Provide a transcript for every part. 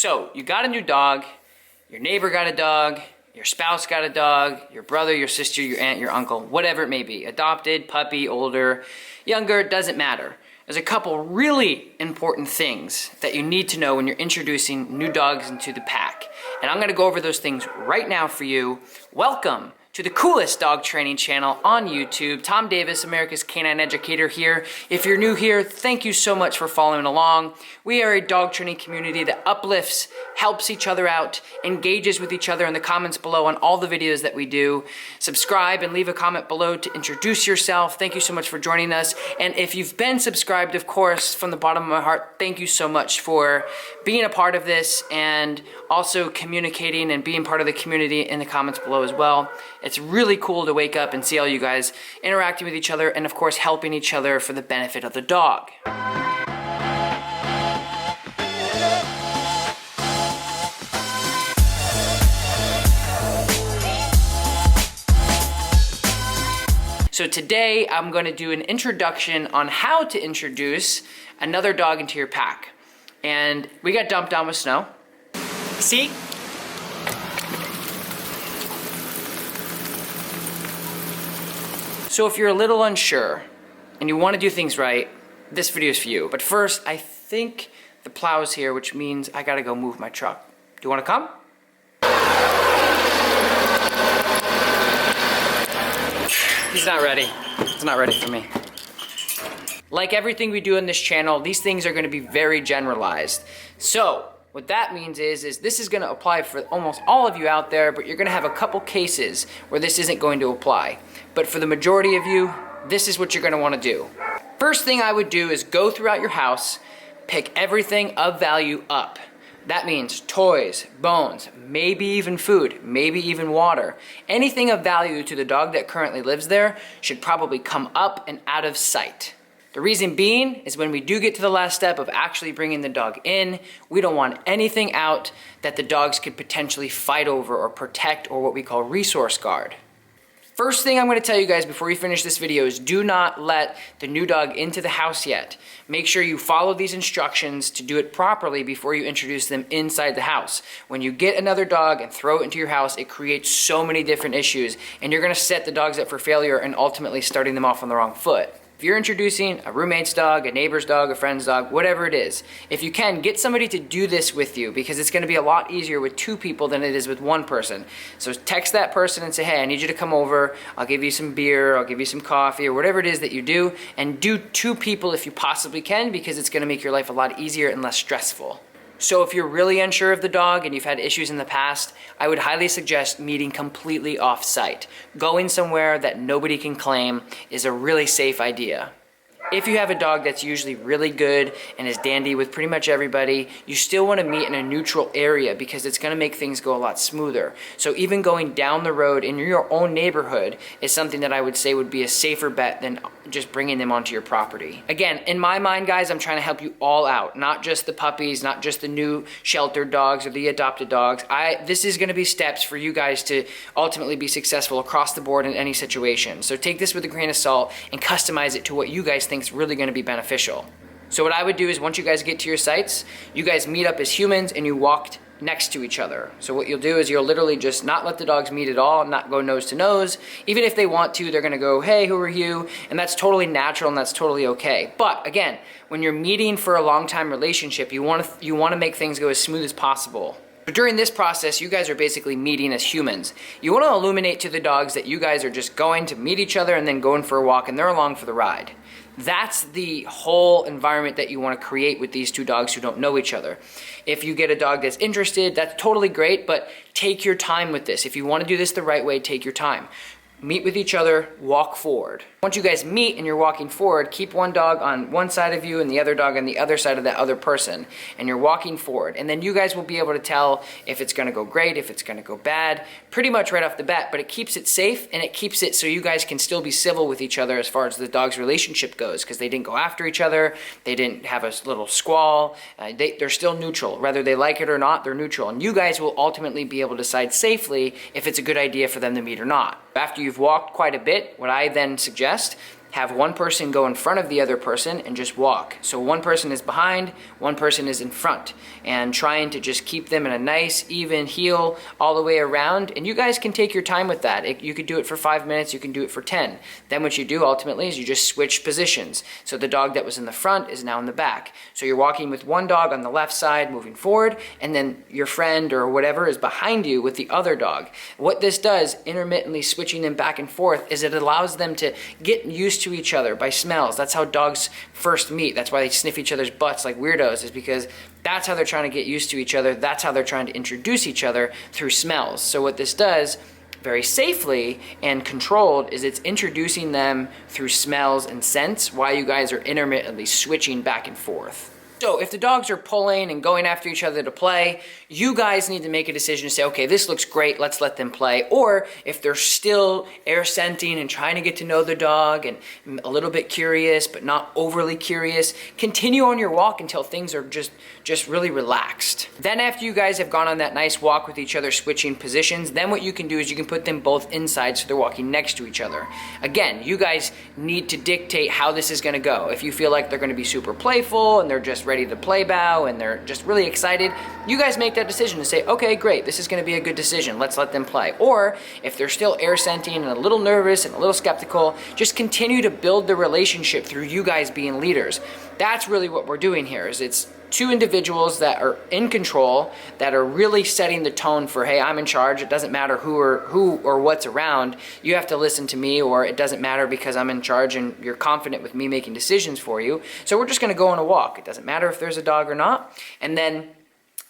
So you got a new dog, your neighbor got a dog, your spouse got a dog, your brother, your sister, your aunt, your uncle, whatever it may be, adopted, puppy, older, younger, doesn't matter. There's a couple really important things that you need to know when you're introducing new dogs into the pack. And I'm gonna go over those things right now for you. Welcome to the coolest dog training channel on YouTube. Tom Davis, America's Canine Educator here. If you're new here, thank you so much for following along. We are a dog training community that uplifts, helps each other out, engages with each other in the comments below on all the videos that we do. Subscribe and leave a comment below to introduce yourself. Thank you so much for joining us. And if you've been subscribed, of course, from the bottom of my heart, thank you so much for being a part of this and also communicating and being part of the community in the comments below as well. It's really cool to wake up and see all you guys interacting with each other and of course helping each other for the benefit of the dog. So today I'm going to do an introduction on how to introduce another dog into your pack. And we got dumped on with snow. See? So if you're a little unsure and you want to do things right, this video is for you. But first, I think the plow is here, which means I gotta go move my truck. Do you want to come? He's not ready. It's not ready for me. Like everything we do on this channel, these things are going to be very generalized. So what that means is this is going to apply for almost all of you out there, but you're going to have a couple cases where this isn't going to apply. But for the majority of you, this is what you're going to want to do. First thing I would do is go throughout your house, pick everything of value up. That means toys, bones, maybe even food, maybe even water. Anything of value to the dog that currently lives there should probably come up and out of sight. The reason being is when we do get to the last step of actually bringing the dog in, we don't want anything out that the dogs could potentially fight over or protect, or what we call resource guard. First thing I'm going to tell you guys before we finish this video is do not let the new dog into the house yet. Make sure you follow these instructions to do it properly before you introduce them inside the house. When you get another dog and throw it into your house, it creates so many different issues, and you're going to set the dogs up for failure and ultimately starting them off on the wrong foot. If you're introducing a roommate's dog, a neighbor's dog, a friend's dog, whatever it is, if you can, get somebody to do this with you, because it's going to be a lot easier with two people than it is with one person. So text that person and say, hey, I need you to come over. I'll give you some beer, I'll give you some coffee, or whatever it is that you do, and do two people if you possibly can, because it's going to make your life a lot easier and less stressful. So if you're really unsure of the dog and you've had issues in the past, I would highly suggest meeting completely off-site. Going somewhere that nobody can claim is a really safe idea. If you have a dog that's usually really good and is dandy with pretty much everybody, you still want to meet in a neutral area because it's going to make things go a lot smoother. So even going down the road in your own neighborhood is something that I would say would be a safer bet than just bringing them onto your property. Again, in my mind, guys, I'm trying to help you all out, not just the puppies, not just the new sheltered dogs or the adopted dogs. This is going to be steps for you guys to ultimately be successful across the board in any situation. So take this with a grain of salt and customize it to what you guys think is really going to be beneficial. So what I would do is once you guys get to your sites, you guys meet up as humans and you walk next to each other. So what you'll do is you'll literally just not let the dogs meet at all, not go nose to nose. Even if they want to, they're gonna go, hey, who are you? And that's totally natural and that's totally okay. But again, when you're meeting for a long time relationship, you wanna make things go as smooth as possible. But during this process, you guys are basically meeting as humans. You wanna illuminate to the dogs that you guys are just going to meet each other and then going for a walk and they're along for the ride. That's the whole environment that you want to create with these two dogs who don't know each other. If you get a dog that's interested, that's totally great, but take your time with this. If you want to do this the right way, take your time. Meet with each other, walk forward. Once you guys meet and you're walking forward, keep one dog on one side of you and the other dog on the other side of that other person, and you're walking forward. And then you guys will be able to tell if it's gonna go great, if it's gonna go bad, pretty much right off the bat, but it keeps it safe and it keeps it so you guys can still be civil with each other as far as the dog's relationship goes, because they didn't go after each other, they didn't have a little squall, they're still neutral. Whether they like it or not, they're neutral. And you guys will ultimately be able to decide safely if it's a good idea for them to meet or not. After you've walked quite a bit, what I then suggest have one person go in front of the other person and just walk. So one person is behind, one person is in front, and trying to just keep them in a nice, even heel all the way around. And you guys can take your time with that. You could do it for 5 minutes, you can do it for 10. Then what you do ultimately is you just switch positions. So the dog that was in the front is now in the back. So you're walking with one dog on the left side moving forward, and then your friend or whatever is behind you with the other dog. What this does, intermittently switching them back and forth, is it allows them to get used to each other by smells. That's how dogs first meet. That's why they sniff each other's butts like weirdos, is because that's how they're trying to get used to each other. That's how they're trying to introduce each other, through smells. So what this does, very safely and controlled, is it's introducing them through smells and scents while you guys are intermittently switching back and forth. So if the dogs are pulling and going after each other to play, you guys need to make a decision to say, okay, this looks great, let's let them play. Or if they're still air scenting and trying to get to know the dog and a little bit curious but not overly curious, continue on your walk until things are just really relaxed. Then after you guys have gone on that nice walk with each other, switching positions, then what you can do is you can put them both inside so they're walking next to each other. Again, you guys need to dictate how this is gonna go. If you feel like they're gonna be super playful and they're just ready to play bow and they're just really excited, you guys make that decision to say, okay, great, this is gonna be a good decision, let's let them play. Or if they're still air scenting and a little nervous and a little skeptical, just continue to build the relationship through you guys being leaders. That's really what we're doing here, is it's two individuals that are in control, that are really setting the tone for, hey, I'm in charge. It doesn't matter who or what's around. You have to listen to me, or it doesn't matter because I'm in charge and you're confident with me making decisions for you. So we're just gonna go on a walk. It doesn't matter if there's a dog or not. And then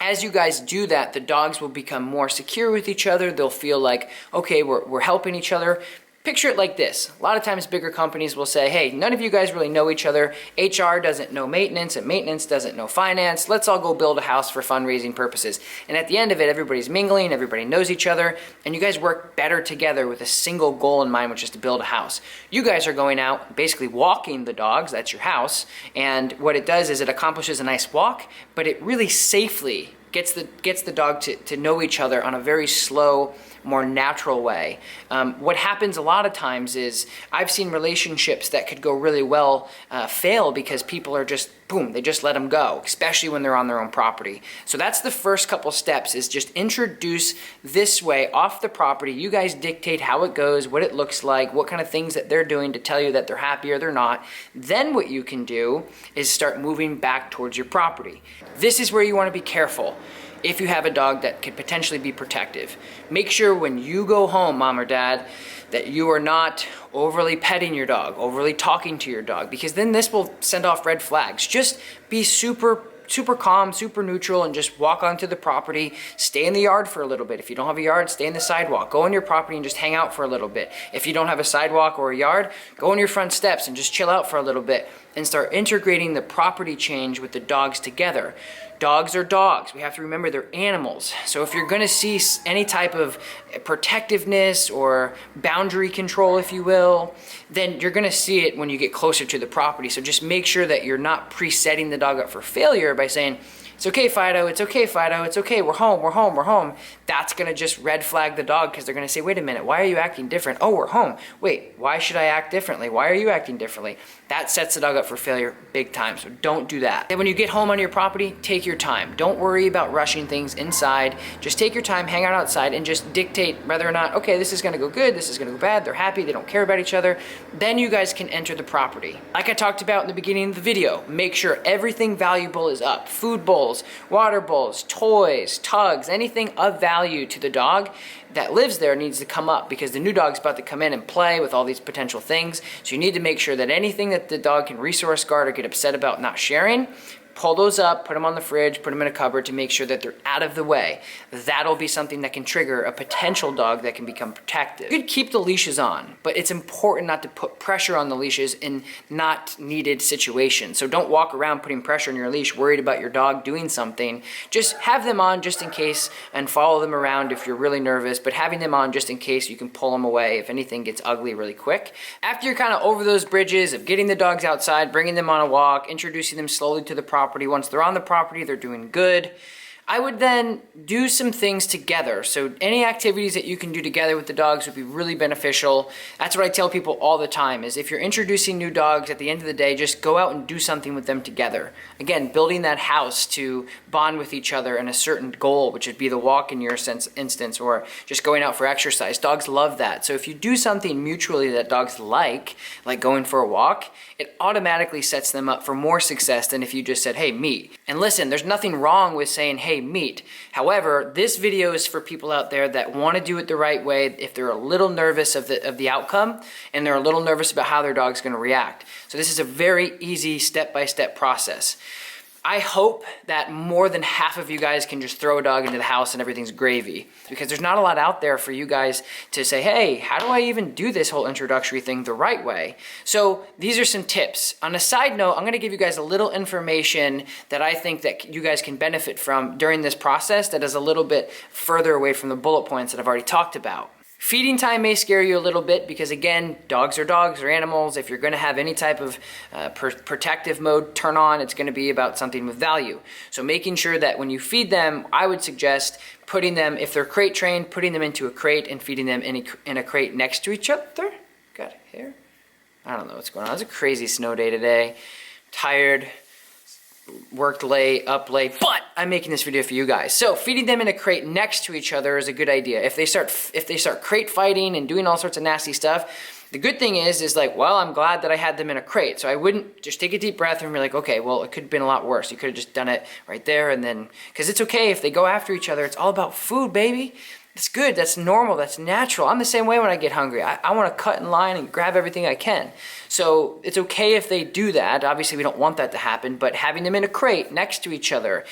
as you guys do that, the dogs will become more secure with each other. They'll feel like, okay, we're helping each other. Picture it like this. A lot of times bigger companies will say, hey, none of you guys really know each other. HR doesn't know maintenance and maintenance doesn't know finance. Let's all go build a house for fundraising purposes. And at the end of it, everybody's mingling, everybody knows each other, and you guys work better together with a single goal in mind, which is to build a house. You guys are going out, basically walking the dogs, that's your house, and what it does is it accomplishes a nice walk, but it really safely gets the dog to know each other on a very slow, more natural way. What happens a lot of times is I've seen relationships that could go really well fail because people are just, boom, they just let them go, especially when they're on their own property. So that's the first couple steps, is just introduce this way off the property. You guys dictate how it goes, what it looks like, what kind of things that they're doing to tell you that they're happy or they're not. Then what you can do is start moving back towards your property. This is where you want to be careful. If you have a dog that could potentially be protective, make sure when you go home, mom or dad, that you are not overly petting your dog, overly talking to your dog, because then this will send off red flags. Just be super calm, super neutral, and just walk onto the property. Stay in the yard for a little bit. If you don't have a yard, stay in the sidewalk. Go on your property and just hang out for a little bit. If you don't have a sidewalk or a yard, go on your front steps and just chill out for a little bit and start integrating the property change with the dogs together. Dogs are dogs. We have to remember they're animals. So if you're gonna see any type of protectiveness or boundary control, if you will, then you're gonna see it when you get closer to the property. So just make sure that you're not presetting the dog up for failure by saying, it's okay, Fido, it's okay, Fido, it's okay, we're home, we're home, we're home. That's gonna just red flag the dog, because they're gonna say, wait a minute, why are you acting different? Oh, we're home. Wait, why should I act differently? Why are you acting differently? That sets the dog up for failure big time, so don't do that. And when you get home on your property, take your time. Don't worry about rushing things inside. Just take your time, hang out outside, and just dictate whether or not, okay, this is gonna go good, this is gonna go bad, they're happy, they don't care about each other. Then you guys can enter the property. Like I talked about in the beginning of the video, make sure everything valuable is up. Food bowls, water bowls, toys, tugs, anything of value to the dog that lives there needs to come up, because the new dog's about to come in and play with all these potential things. So you need to make sure that anything that the dog can resource guard or get upset about not sharing, pull those up, put them on the fridge, put them in a cupboard to make sure that they're out of the way. That'll be something that can trigger a potential dog that can become protective. You could keep the leashes on, but it's important not to put pressure on the leashes in not needed situations. So don't walk around putting pressure on your leash, worried about your dog doing something. Just have them on just in case, and follow them around if you're really nervous, but having them on just in case you can pull them away if anything gets ugly really quick. After you're kind of over those bridges of getting the dogs outside, bringing them on a walk, introducing them slowly to the property. Once they're on the property, they're doing good. I would then do some things together. So any activities that you can do together with the dogs would be really beneficial. That's what I tell people all the time is if you're introducing new dogs, at the end of the day, just go out and do something with them together. Again, building that house to bond with each other in a certain goal, which would be the walk in your instance, or just going out for exercise. Dogs love that. So if you do something mutually that dogs like going for a walk, it automatically sets them up for more success than if you just said, hey, meet. And listen, there's nothing wrong with saying, hey, meet. However, this video is for people out there that want to do it the right way if they're a little nervous of the outcome and they're a little nervous about how their dog's going to react. So this is a very easy step-by-step process. I hope that more than half of you guys can just throw a dog into the house and everything's gravy, because there's not a lot out there for you guys to say, hey, how do I even do this whole introductory thing the right way? So these are some tips. On a side note, I'm gonna give you guys a little information that I think that you guys can benefit from during this process that is a little bit further away from the bullet points that I've already talked about. Feeding time may scare you a little bit because, again, dogs are animals. If you're going to have any type of protective mode turn on, it's going to be about something with value. So making sure that when you feed them, I would suggest putting them, if they're crate trained, putting them into a crate and feeding them in a crate next to each other. Got hair? I don't know what's going on. It's a crazy snow day today. Tired. Worked late, up late, but I'm making this video for you guys. So feeding them in a crate next to each other is a good idea. If they start crate fighting and doing all sorts of nasty stuff, the good thing is like, well, I'm glad that I had them in a crate. So I wouldn't just take a deep breath and be like, okay, well, it could have been a lot worse. You could have just done it right there and then, because it's okay if they go after each other. It's all about food, baby. It's good, that's normal, that's natural. I'm the same way when I get hungry. I want to cut in line and grab everything I can. So it's okay if they do that. Obviously, we don't want that to happen, but having them in a crate next to each other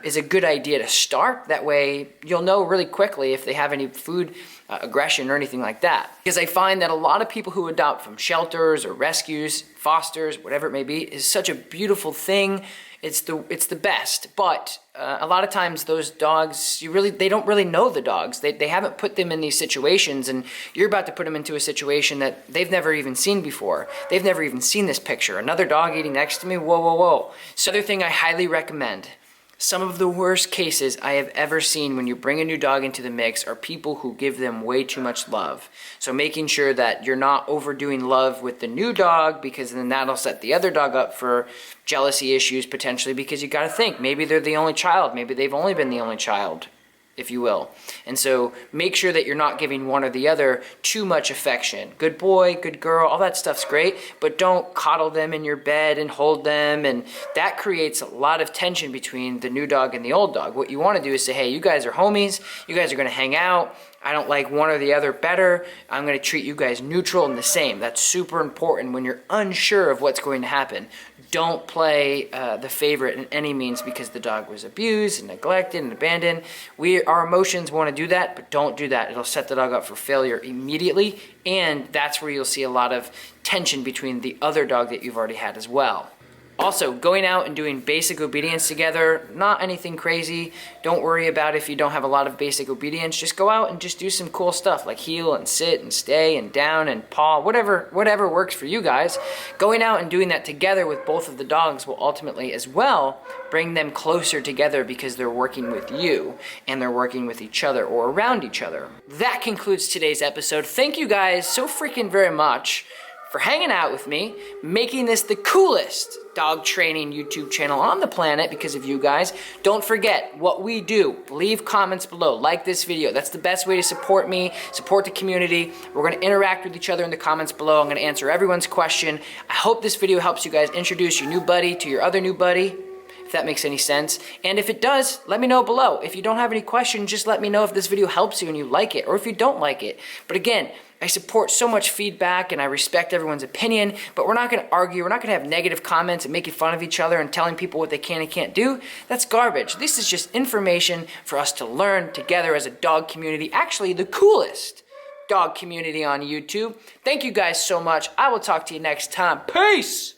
is a good idea to start. That way, you'll know really quickly if they have any food aggression or anything like that. Because I find that a lot of people who adopt from shelters or rescues, fosters, whatever it may be, is such a beautiful thing. It's the best, but a lot of times those dogs, they don't really know the dogs. They haven't put them in these situations, and you're about to put them into a situation that they've never even seen before. They've never even seen this picture. Another dog eating next to me, whoa, whoa, whoa. So other thing I highly recommend, some of the worst cases I have ever seen when you bring a new dog into the mix are people who give them way too much love. So making sure that you're not overdoing love with the new dog, because then that'll set the other dog up for jealousy issues potentially, because you got to think, maybe they're the only child, maybe they've only been the only child, if you will. And so make sure that you're not giving one or the other too much affection. Good boy, good girl, all that stuff's great, but don't coddle them in your bed and hold them, and that creates a lot of tension between the new dog and the old dog. What you want to do is say, hey, you guys are homies, you guys are going to hang out, I don't like one or the other better, I'm going to treat you guys neutral and the same. That's super important when you're unsure of what's going to happen. Don't play the favorite in any means because the dog was abused and neglected and abandoned. Our emotions want to do that, but don't do that. It'll set the dog up for failure immediately, and that's where you'll see a lot of tension between the other dog that you've already had as well. Also, going out and doing basic obedience together, not anything crazy. Don't worry about if you don't have a lot of basic obedience. Just go out and just do some cool stuff like heel and sit and stay and down and paw, whatever works for you guys. Going out and doing that together with both of the dogs will ultimately as well bring them closer together because they're working with you and they're working with each other or around each other. That concludes today's episode. Thank you guys so freaking very much for hanging out with me, making this the coolest dog training YouTube channel on the planet because of you guys. Don't forget what we do. Leave comments below. Like this video. That's the best way to support me, support the community. We're going to interact with each other in the comments below. I'm going to answer everyone's question. I hope this video helps you guys introduce your new buddy to your other new buddy, if that makes any sense. And if it does, let me know below. If you don't have any questions, just let me know if this video helps you and you like it, or if you don't like it. But again, I support so much feedback and I respect everyone's opinion, but we're not going to argue. We're not going to have negative comments and making fun of each other and telling people what they can and can't do. That's garbage. This is just information for us to learn together as a dog community. Actually, the coolest dog community on YouTube. Thank you guys so much. I will talk to you next time. Peace!